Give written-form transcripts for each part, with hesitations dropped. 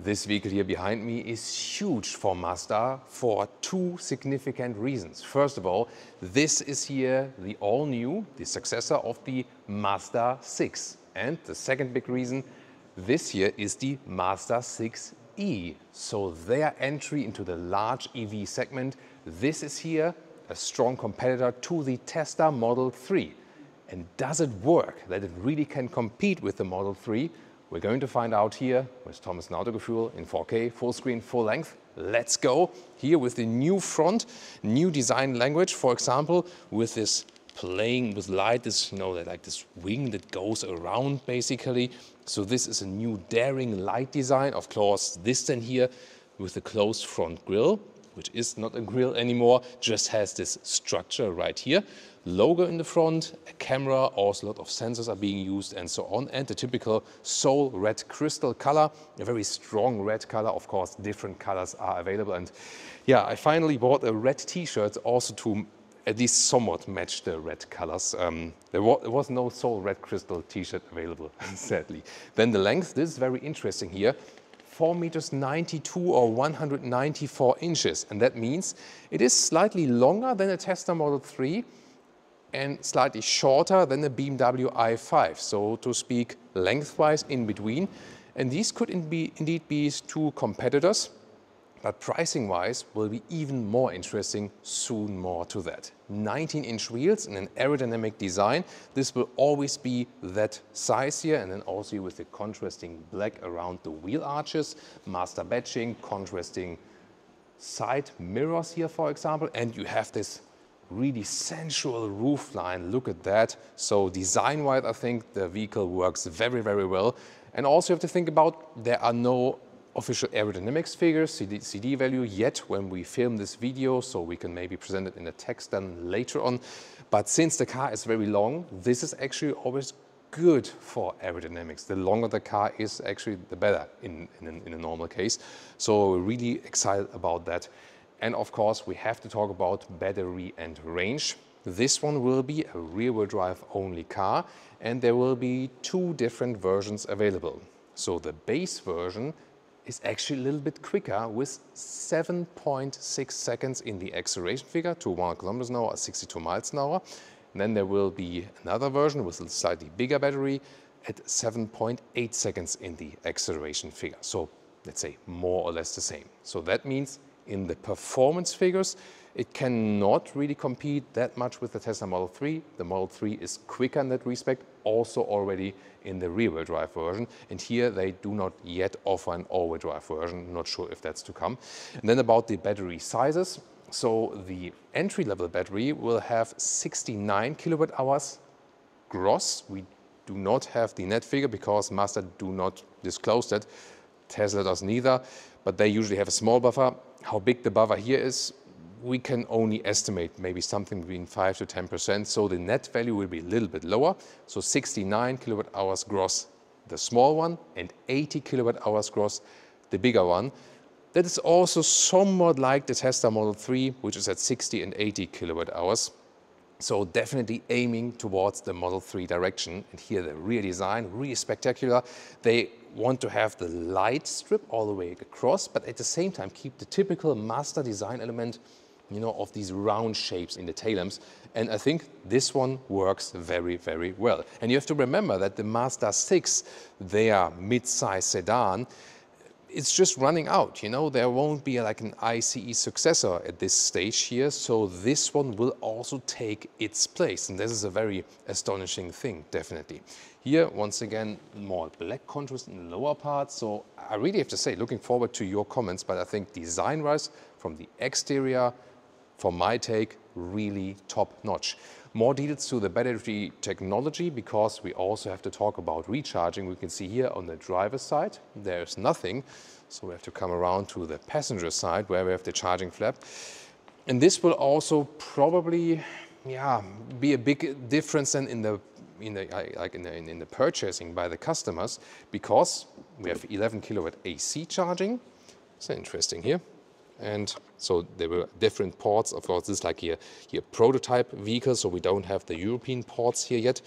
This vehicle here behind me is huge for Mazda for two significant reasons. First of all, this is here the all-new, the successor of the Mazda 6. And the second big reason, this here is the Mazda 6e. So their entry into the large EV segment, this is here a strong competitor to the Tesla Model 3. And does it work that it really can compete with the Model 3? We're going to find out here with Thomas Autogefühl in 4K, full screen, full length. Let's go. Here with the new front, new design language, for example, with this playing with light, this, like this wing that goes around basically. So this is a new daring light design. Of course, this then here with the closed front grille, which is not a grille anymore, just has this structure right here. Logo in the front, a camera, also a lot of sensors are being used and so on. And the typical Soul red crystal color, a very strong red color. Of course, different colors are available. And yeah, I finally bought a red t-shirt also to at least somewhat match the red colors. There was no Soul red crystal t-shirt available, sadly. Then the length, this is very interesting here. 4 meters 92 or 194 inches. And that means it is slightly longer than a Tesla Model 3 and slightly shorter than the BMW i5, so to speak, lengthwise in between. And these could indeed be two competitors, but pricing-wise will be even more interesting, soon more to that. 19-inch wheels and an aerodynamic design. This will always be that size here, and then also with the contrasting black around the wheel arches, Mazda badging, contrasting side mirrors here, for example, and you have this really sensual roof line. Look at that. So design-wise, I think the vehicle works very, very well. And also you have to think about there are no official aerodynamics figures, CD value yet when we film this video, so we can maybe present it in a text then later on. But since the car is very long, this is actually always good for aerodynamics. The longer the car is, actually the better in a normal case. So we're really excited about that. And of course, we have to talk about battery and range. This one will be a rear-wheel drive only car, and there will be two different versions available. So the base version is actually a little bit quicker with 7.6 seconds in the acceleration figure to 100 kilometers an hour, 62 miles an hour. And then there will be another version with a slightly bigger battery at 7.8 seconds in the acceleration figure. So let's say more or less the same. So that means in the performance figures, it cannot really compete that much with the Tesla Model 3. The Model 3 is quicker in that respect, also already in the rear-wheel drive version. And here they do not yet offer an all-wheel drive version. Not sure if that's to come. And then about the battery sizes. So the entry-level battery will have 69 kilowatt hours gross. We do not have the net figure because Mazda do not disclose that. Tesla does neither, but they usually have a small buffer. How big the buffer here is, we can only estimate maybe something between 5 to 10%. So the net value will be a little bit lower. So 69 kilowatt hours gross, the small one, and 80 kilowatt hours gross, the bigger one. That is also somewhat like the Tesla Model 3, which is at 60 and 80 kilowatt hours. So definitely aiming towards the Model 3 direction. And here the rear design, really spectacular. They want to have the light strip all the way across, but at the same time keep the typical Mazda design element, of these round shapes in the tail lamps. And I think this one works very, very well. And you have to remember that the Mazda 6, their mid-size sedan, it's just running out, there won't be like an ICE successor at this stage here, so this one will also take its place, and this is a very astonishing thing, definitely. Here, once again, more black contrast in the lower part, so I really have to say, looking forward to your comments, but I think design-wise, from the exterior, for my take, really top-notch. More details to the battery technology, because we also have to talk about recharging. We can see here on the driver's side, there's nothing. So we have to come around to the passenger side where we have the charging flap. And this will also probably be a big difference then in the purchasing by the customers, because we have 11 kilowatt AC charging. It's interesting here. And so there were different ports. Of course, this is like here prototype vehicle, so we don't have the European ports here yet.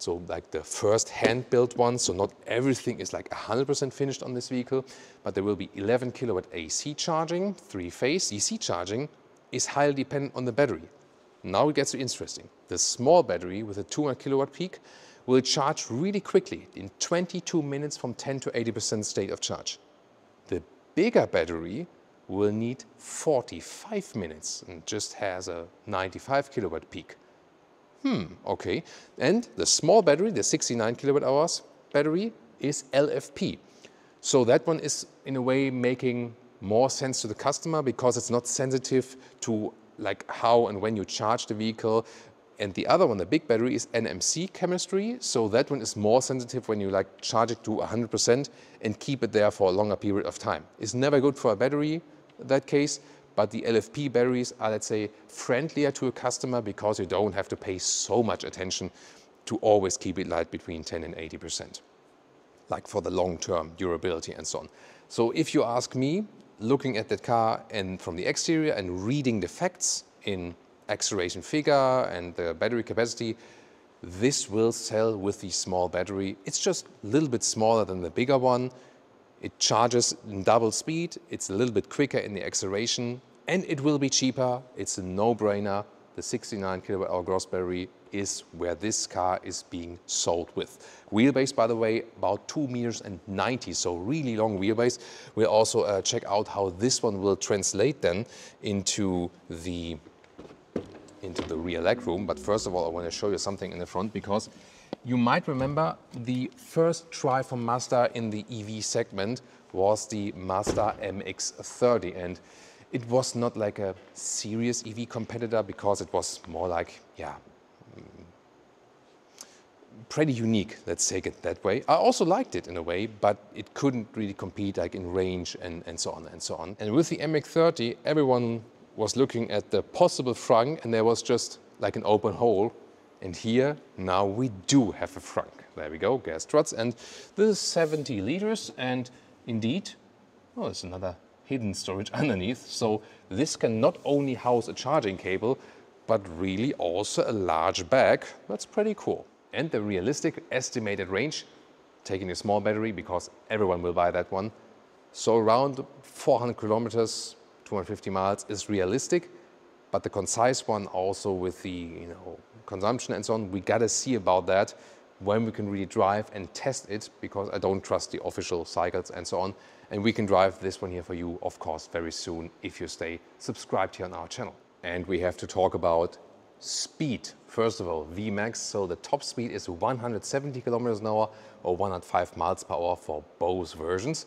So like the first hand-built one, so not everything is like 100% finished on this vehicle, but there will be 11 kilowatt AC charging, 3-phase. DC charging is highly dependent on the battery. Now it gets interesting. The small battery with a 200 kilowatt peak will charge really quickly in 22 minutes from 10 to 80% state of charge. The bigger battery will need 45 minutes and just has a 95 kilowatt peak. Okay. And the small battery, the 69 kilowatt hours battery, is LFP. So that one is in a way making more sense to the customer because it's not sensitive to like how and when you charge the vehicle. And the other one, the big battery, is NMC chemistry. So that one is more sensitive when you like charge it to 100% and keep it there for a longer period of time. It's never good for a battery, that case. But the LFP batteries are, let's say, friendlier to a customer because you don't have to pay so much attention to always keep it light between 10 and 80%, like for the long-term durability and so on. So if you ask me, looking at that car and from the exterior and reading the facts in acceleration figure and the battery capacity, this will sell with the small battery. It's just a little bit smaller than the bigger one. It charges in double speed, it's a little bit quicker in the acceleration, and it will be cheaper. It's a no-brainer. The 69 kilowatt-hour gross battery is where this car is being sold with. Wheelbase, by the way, about 2 meters and 90, so really long wheelbase. We'll also check out how this one will translate then into the rear legroom. But first of all, I want to show you something in the front because you might remember the first try from Mazda in the EV segment was the Mazda MX-30, and it was not like a serious EV competitor because it was more like, yeah, pretty unique, let's take it that way. I also liked it in a way, but it couldn't really compete like in range and so on and so on. And with the MX-30, everyone was looking at the possible frunk and there was just like an open hole. And here, now we do have a frunk. There we go, gas struts. And this is 70 liters. And indeed, oh, there's another hidden storage underneath. So this can not only house a charging cable, but really also a large bag. That's pretty cool. And the realistic estimated range, taking a small battery, because everyone will buy that one. So around 400 kilometers, 250 miles is realistic. But the concise one also with the consumption and so on, we gotta see about that when we can really drive and test it, because I don't trust the official cycles and so on. And we can drive this one here for you, of course, very soon if you stay subscribed here on our channel. And we have to talk about speed. First of all, VMAX, so the top speed is 170 kilometers an hour or 105 miles per hour for both versions.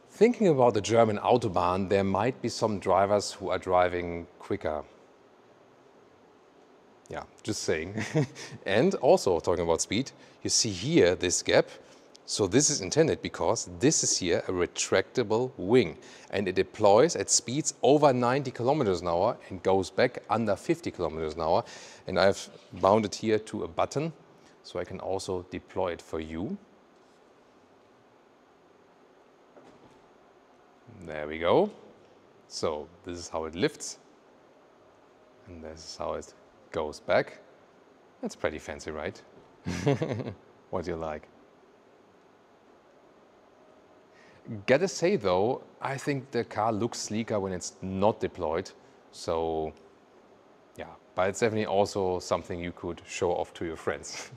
Thinking about the German Autobahn, there might be some drivers who are driving quicker. Yeah, just saying. And also talking about speed, you see here this gap. So this is intended because this is here a retractable wing and it deploys at speeds over 90 kilometers an hour and goes back under 50 kilometers an hour. And I've bound it here to a button so I can also deploy it for you. There we go. So this is how it lifts and this is how it goes back. That's pretty fancy, right? What do you like? Gotta say though, I think the car looks sleeker when it's not deployed. So yeah, but it's definitely also something you could show off to your friends.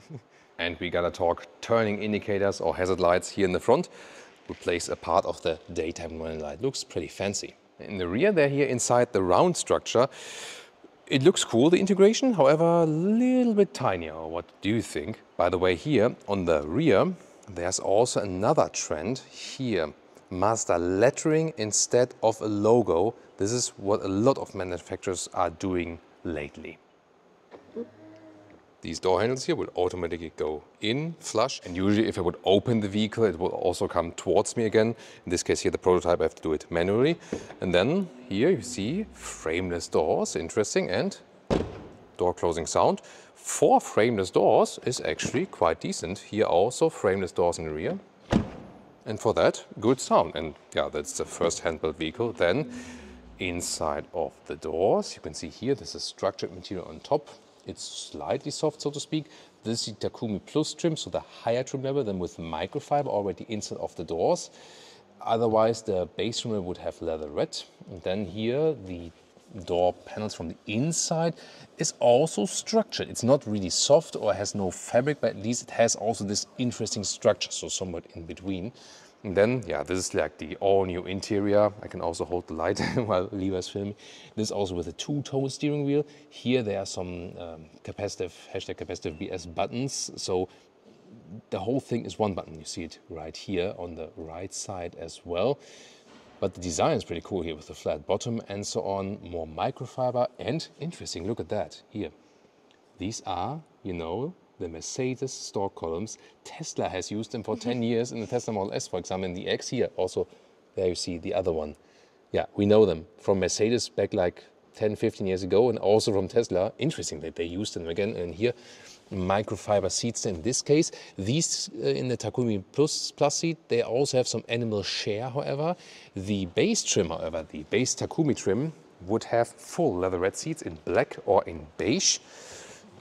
And we gotta talk turning indicators or hazard lights here in the front. Replace a part of the daytime running light. Looks pretty fancy. In the rear, they're here inside the round structure. It looks cool, the integration, however, a little bit tinier. What do you think? By the way, here on the rear, there's also another trend here. Mazda lettering instead of a logo. This is what a lot of manufacturers are doing lately. These door handles here will automatically go in, flush, and usually if I would open the vehicle, it will also come towards me again. In this case here, the prototype, I have to do it manually. And then here you see frameless doors, interesting, and door closing sound. For frameless doors is actually quite decent. Here also frameless doors in the rear. And for that, good sound. And yeah, that's the first hand-built vehicle. Then inside of the doors, you can see here, this is structured material on top. It's slightly soft, so to speak. This is Takumi Plus trim, so the higher trim level than with microfiber already inside of the doors. Otherwise, the base trim would have leather red. And then here, the door panels from the inside is also structured. It's not really soft or has no fabric, but at least it has also this interesting structure, so somewhat in between. And then, yeah, this is like the all-new interior. I can also hold the light while Levi's filming. This also with a two-tone steering wheel. Here there are some capacitive BS buttons. So the whole thing is one button. You see it right here on the right side as well. But the design is pretty cool here with the flat bottom and so on. More microfiber and interesting, look at that here. These are, you know, the Mercedes store columns. Tesla has used them for 10 years in the Tesla Model S, for example, in the X here. Also, there you see the other one. Yeah, we know them from Mercedes back like 10, 15 years ago, and also from Tesla. Interesting that they used them again. And here, microfiber seats in this case. These in the Takumi Plus seat, they also have some animal share, however. The base trim, however, the base Takumi trim would have full leather red seats in black or in beige.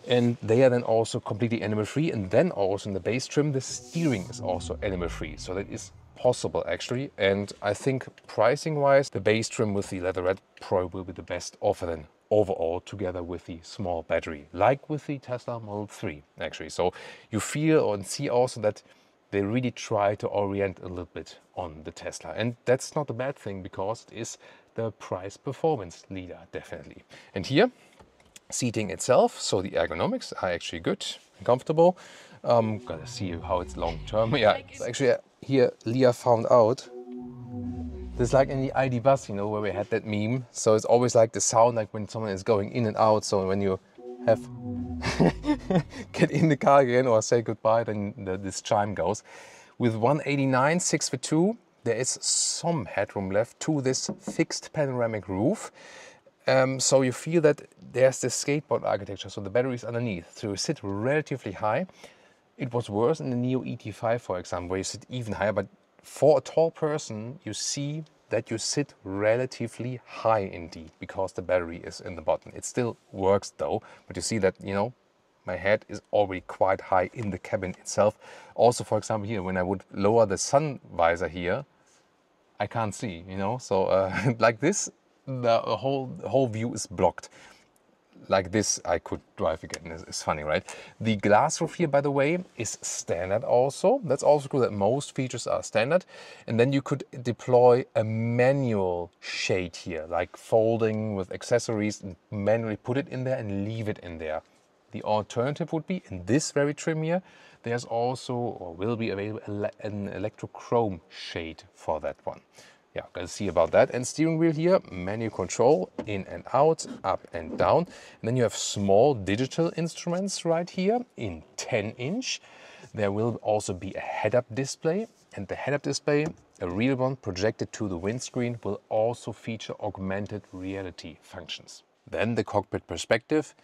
And they are then also completely animal-free. And then also in the base trim, the steering is also animal-free. So that is possible, actually. And I think pricing-wise, the base trim with the leather red probably will be the best offer then overall, together with the small battery, like with the Tesla Model 3, actually. So you feel and see also that they really try to orient a little bit on the Tesla. And that's not a bad thing, because it is the price-performance leader, definitely. And here, seating itself, so the ergonomics are actually good and comfortable. Gotta see how it's long term. Yeah, actually here Leah found out this, like in the ID bus, you know, where we had that meme. So it's always like the sound, like when someone is going in and out. So when you have get in the car again or say goodbye, then this chime goes. With 189 6'2", there is some headroom left to this fixed panoramic roof. So you feel that there's this skateboard architecture, so the battery is underneath, so you sit relatively high. It was worse in the Neo ET5, for example, where you sit even higher, but for a tall person, you see that you sit relatively high indeed, because the battery is in the bottom. It still works though, but you see that, you know, my head is already quite high in the cabin itself. Also, for example, here, when I would lower the sun visor here, I can't see, you know, so like this, the whole view is blocked. Like this, I could drive again. It's funny, right? The glass roof here, by the way, is standard also. That's also cool that most features are standard. And then you could deploy a manual shade here, like folding with accessories, and manually put it in there and leave it in there. The alternative would be, in this very trim here, there's also, or will be available, an electrochrome shade for that one. Yeah, gonna see about that. And steering wheel here, manual control, in and out, up and down. And then you have small digital instruments right here in 10-inch. There will also be a head-up display. And the head-up display, a real one projected to the windscreen, will also feature augmented reality functions. Then the cockpit perspective,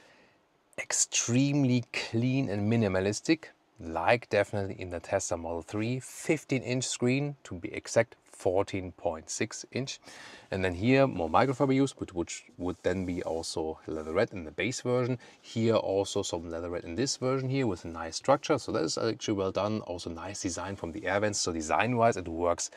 extremely clean and minimalistic, like definitely in the Tesla Model 3. 15-inch screen, to be exact, 14.6 inch. And then here more microfiber use, which would then be also leather red in the base version. Here also some leather red in this version here with a nice structure. So that is actually well done. Also nice design from the air vents. So design wise it works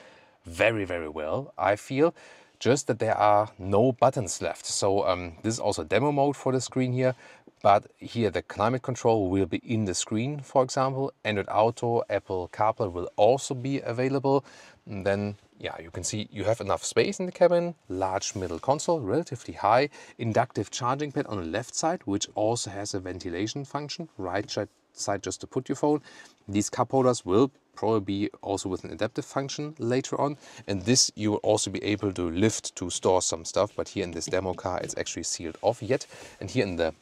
very, very well, I feel. Just that there are no buttons left. So this is also demo mode for the screen here. But here the climate control will be in the screen, for example. Android Auto, Apple CarPlay will also be available. And then, yeah, you can see you have enough space in the cabin. Large middle console, relatively high. Inductive charging pad on the left side, which also has a ventilation function. Right side just to put your phone. These cup holders will probably be also with an adaptive function later on. And this you will also be able to lift to store some stuff. But here in this demo car, it's actually sealed off yet. And here in the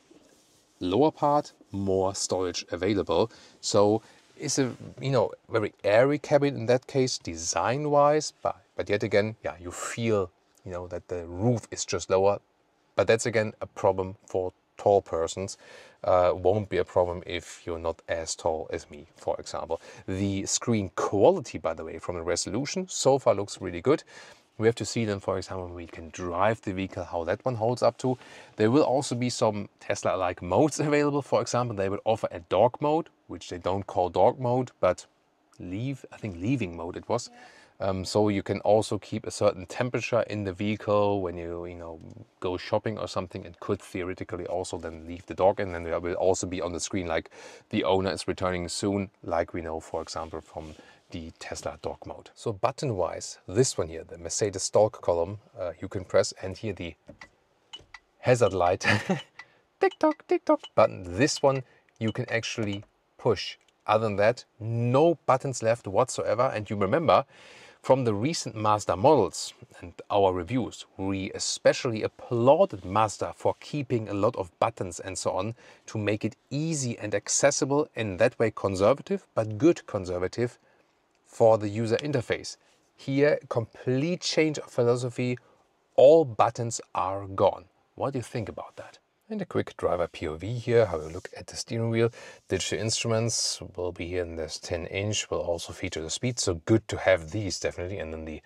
lower part, more storage available. So it's a, you know, very airy cabin in that case, design wise, but yet again, yeah, you feel, you know, that the roof is just lower. But that's again a problem for tall persons. Won't be a problem if you're not as tall as me, for example. The screen quality, by the way, from the resolution so far looks really good. We have to see then, for example, when we can drive the vehicle, how that one holds up to. There will also be some Tesla-like modes available. For example, they would offer a dog mode, which they don't call dog mode, but leaving mode it was. So you can also keep a certain temperature in the vehicle when you go shopping or something, and could theoretically also then leave the dog in, and there will also be on the screen like the owner is returning soon, like we know, for example, from the Tesla dog mode. So button wise, this one here, the Mercedes stalk column, you can press, and here the hazard light tick tock button, this one you can actually push. Other than that, no buttons left whatsoever. And you remember from the recent Mazda models and our reviews, we especially applauded Mazda for keeping a lot of buttons and so on to make it easy and accessible, in that way conservative, but good conservative for the user interface. Here, complete change of philosophy, all buttons are gone. What do you think about that? And a quick driver POV here, how we look at the steering wheel. Digital instruments will be here, and there's 10-inch, will also feature the speed, so good to have these definitely. And then the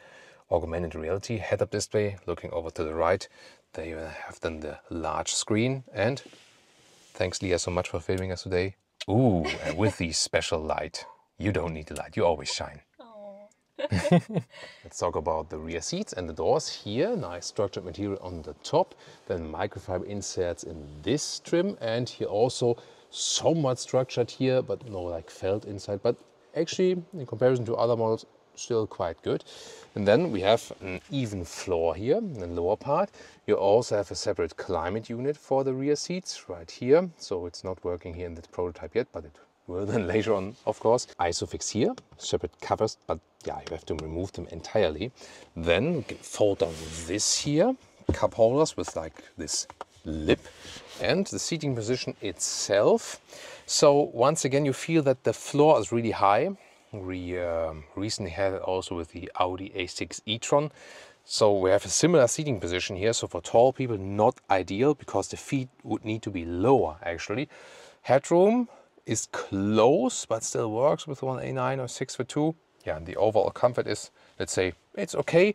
augmented reality head-up display, looking over to the right, there you have then the large screen. And thanks Leah so much for filming us today. Ooh, and with the special light. You don't need the light, you always shine. Let's talk about the rear seats and the doors here. Nice structured material on the top, then microfiber inserts in this trim, and here also somewhat structured here, but no like felt inside, but actually in comparison to other models still quite good. And then we have an even floor here in the lower part. You also have a separate climate unit for the rear seats right here, so it's not working here in the prototype yet, but it will then later on, of course. Isofix here, separate covers, but yeah, you have to remove them entirely. Then we can fold down this here, cup holders with like this lip, and the seating position itself. So once again, you feel that the floor is really high. We recently had it also with the Audi A6 e-tron. So we have a similar seating position here. So for tall people, not ideal, because the feet would need to be lower actually. Headroom is close, but still works with one A9 or 6'2". Yeah, and the overall comfort is, let's say, it's okay.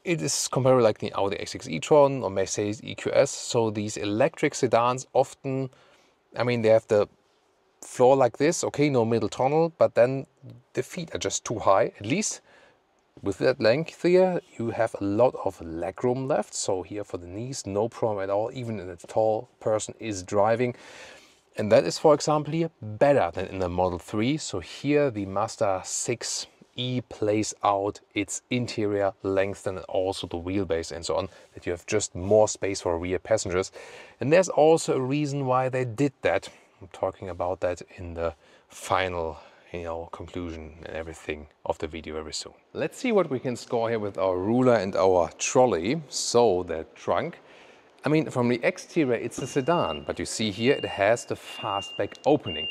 It is comparable like the Audi A6 e-tron or Mercedes EQS. So these electric sedans often, I mean, they have the floor like this, okay, no middle tunnel, but then the feet are just too high. At least with that length here, you have a lot of legroom left. So here for the knees, no problem at all, even if a tall person is driving. And that is, for example, here better than in the Model 3. So here the Mazda 6e plays out its interior length and also the wheelbase and so on, that you have just more space for rear passengers. And there's also a reason why they did that. I'm talking about that in the final conclusion and everything of the video very soon. Let's see what we can score here with our ruler and our trolley. So the trunk. I mean, from the exterior, it's a sedan, but you see here it has the fastback opening.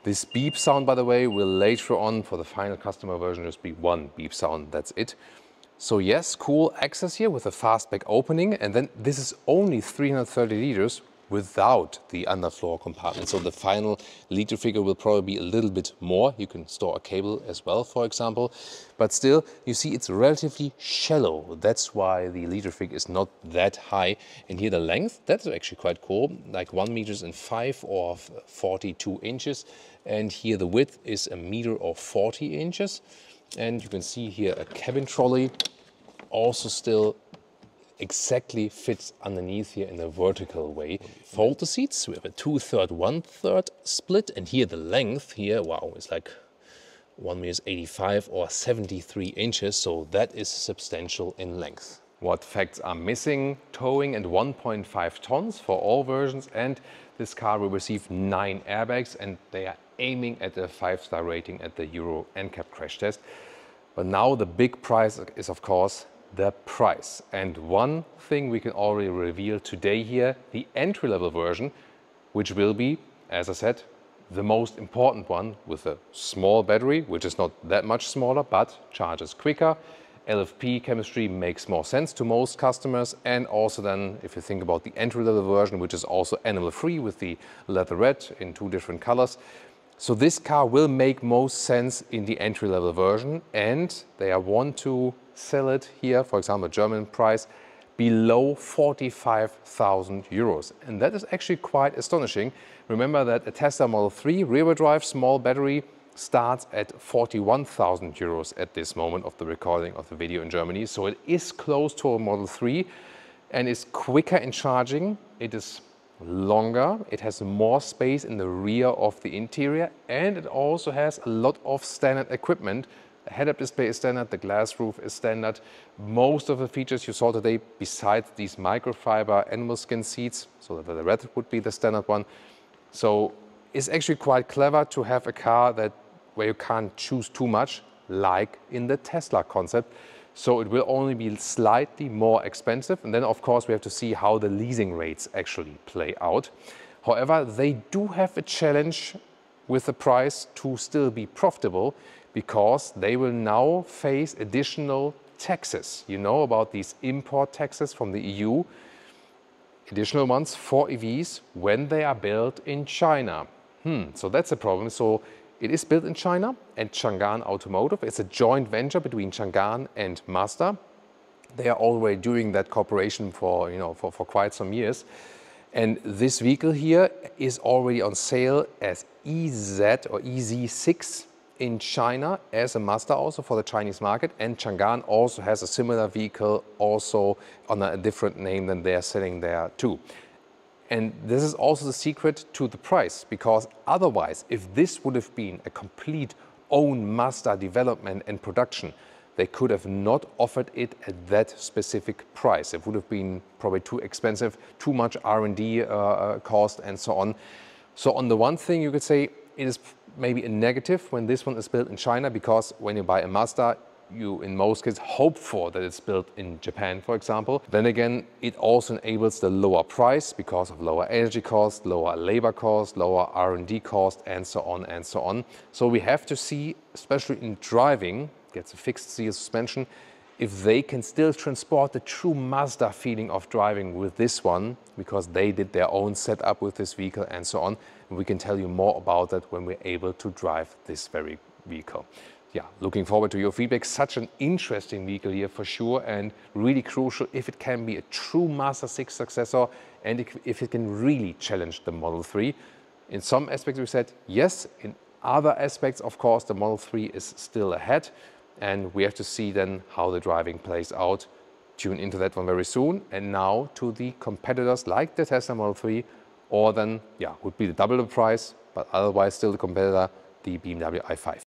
This beep sound, by the way, will later on for the final customer version just be one beep sound, that's it. So yes, cool access here with the fastback opening, and then this is only 330 liters without the underfloor compartment. So the final liter figure will probably be a little bit more. You can store a cable as well, for example. But still, you see it's relatively shallow. That's why the liter figure is not that high. And here the length, that's actually quite cool, like 1.5 meters or 42 inches. And here the width is 1 meter or 40 inches. And you can see here a cabin trolley, also still exactly fits underneath here in a vertical way. Fold the seats, we have a 2/3, 1/3 split, and here the length here, wow, it's like 1.85 meters or 73 inches, so that is substantial in length. What facts are missing? Towing and 1.5 tons for all versions, and this car will receive 9 airbags, and they are aiming at a 5-star rating at the Euro NCAP crash test. But now the big prize is, of course, the price. And one thing we can already reveal today here, the entry-level version, which will be, as I said, the most important one, with a small battery, which is not that much smaller, but charges quicker. LFP chemistry makes more sense to most customers. And also then, if you think about the entry-level version, which is also animal-free with the leatherette in 2 different colors, So this car will make most sense in the entry-level version, and they want to sell it here, for example, German price, below 45,000 euros. And that is actually quite astonishing. Remember that a Tesla Model 3 rear-wheel drive, small battery, starts at 41,000 euros at this moment of the recording of the video in Germany. So it is close to a Model 3 and is quicker in charging. It is longer, it has more space in the rear of the interior, and it also has a lot of standard equipment. The head-up display is standard, the glass roof is standard. Most of the features you saw today, besides these microfiber animal skin seats, so that the red would be the standard one. So it's actually quite clever to have a car where you can't choose too much, like in the Tesla concept. So it will only be slightly more expensive. And then, of course, we have to see how the leasing rates actually play out. However, they do have a challenge with the price to still be profitable, because they will now face additional taxes. You know about these import taxes from the EU, additional ones for EVs when they are built in China. So that's a problem. So it is built in China and Chang'an Automotive. It's a joint venture between Chang'an and Mazda. They are already doing that cooperation for quite some years. And this vehicle here is already on sale as EZ or EZ6 in China as a Mazda also for the Chinese market. And Chang'an also has a similar vehicle also on a different name than they are selling there too. And this is also the secret to the price, because otherwise, if this would have been a complete own Mazda development and production, they could have not offered it at that specific price. It would have been probably too expensive, too much R&D cost and so on. So on the one thing you could say it is maybe a negative when this one is built in China, because when you buy a Mazda, you in most cases hope for that it's built in Japan, for example. Then again, it also enables the lower price because of lower energy cost, lower labor cost, lower R&D cost, and so on and so on. So we have to see, especially in driving, gets a fixed seal suspension, if they can still transport the true Mazda feeling of driving with this one, because they did their own setup with this vehicle and so on. And we can tell you more about that when we're able to drive this very vehicle. Yeah, looking forward to your feedback. Such an interesting vehicle here for sure, and really crucial if it can be a true Mazda 6 successor and if it can really challenge the Model 3. In some aspects we said yes, in other aspects of course the Model 3 is still ahead, and we have to see then how the driving plays out. Tune into that one very soon. And now to the competitors like the Tesla Model 3, or then would be the double the price, but otherwise still the competitor, the BMW i5.